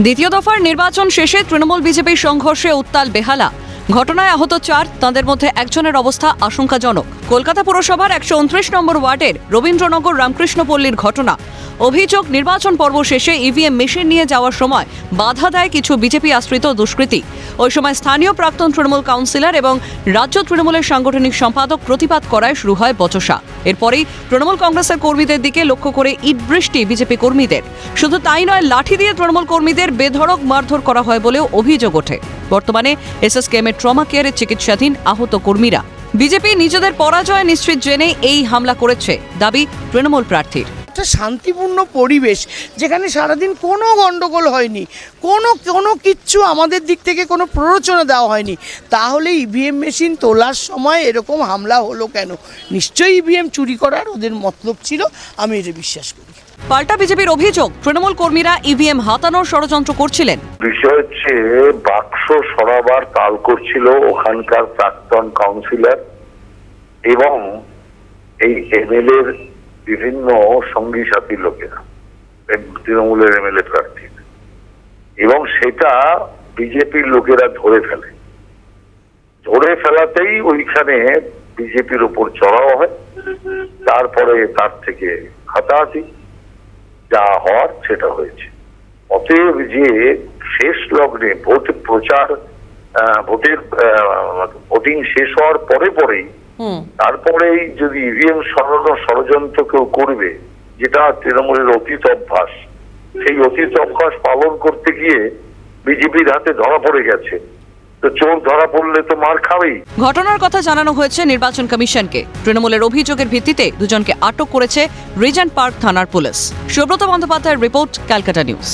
দ্বিতীয় দফার নির্বাচন শেষে তৃণমূল বিজেপি সংঘর্ষে উত্তাল বেহালা। ঘটনায় আহত 4, তাঁদের মধ্যে একজনের অবস্থা আশঙ্কাজনক। কলকাতা পুরসভার 129 নম্বর ওয়ার্ডের রবীন্দ্রনগর রামকৃষ্ণপল্লীর ঘটনা। অভিযোগ, নির্বাচন পর্ব শেষে ইভিএম মেশিন নিয়ে যাওয়ার সময় বাধা দেয় কিছু বিজেপি আশ্রিত দুষ্কৃতী। ওই সময় স্থানীয় প্রাক্তন তৃণমূল কাউন্সিলর এবং রাজ্য তৃণমূলের সাংগঠনিক সম্পাদক প্রতিবাদ করায় শুরু হয় বচসা। এরপরেই তৃণমূল কংগ্রেসের কর্মীদের দিকে লক্ষ্য করে ইট বৃষ্টি বিজেপি কর্মীদের। শুধু তাই নয়, লাঠি দিয়ে তৃণমূল কর্মীদের বেধড়ক মারধর করা হয় বলেও অভিযোগ ওঠে। বর্তমানে এসএসকেএমের ট্রমা কেয়ারে চিকিৎসাধীন আহত কর্মীরা। বিজেপি নিজেদের পরাজয় নিশ্চিত জেনে এই হামলা করেছে, দাবি তৃণমূল প্রার্থীর। একটা শান্তিপূর্ণ পরিবেশ, যেখানে সারাদিন কোনো গণ্ডগোল হয়নি, কোনো কিচ্ছু আমাদের দিক থেকে কোনো প্ররোচনা দেওয়া হয়নি, তাহলে ইভিএম মেশিন তোলার সময় এরকম হামলা হলো কেন? নিশ্চয়ই ইভিএম চুরি করার ওদের মতলব ছিল, আমি এটা বিশ্বাস করি। পাল্টা বিজেপির অভিযোগ, তৃণমূল কর্মীরা ইভিএম হাতানোর ষড়যন্ত্র করছিলেন। বিষয় হচ্ছে, বাক্স সরাবার তাল করছিল ওখানকার প্রাক্তন কাউন্সিলর এবং এই এমএলএর বিভিন্ন সঙ্গী সাথী লোকেরা, তৃণমূলের এমএলএ প্রার্থী, এবং সেটা বিজেপির লোকেরা ধরে ফেলাতেই ওইখানে বিজেপির উপর চড়াও হয়। তারপরে তার থেকে হাতাহাতি, যা হওয়ার সেটা হয়েছে। অতএব যে শেষ লগ্নে ভোটিং শেষ হওয়ার পরেই তারপরেই যদি ইভিএম সরানোর ষড়যন্ত্র কেউ করবে, যেটা তৃণমূলের অতীত অভ্যাস, সেই অতীত অভ্যাস পালন করতে গিয়ে বিজেপির হাতে ধরা পড়ে গেছে। তো চোর ধরা পড়লে তো মার খাবেই। ঘটনার কথা জানানো হয়েছে নির্বাচন কমিশনকে। তৃণমূলের অভিযোগের ভিত্তিতে দুজনকে আটক করেছে রিজেন্ট পার্ক থানার পুলিশ। সুব্রত বন্দ্যোপাধ্যায়ের রিপোর্ট, ক্যালকাটা নিউজ।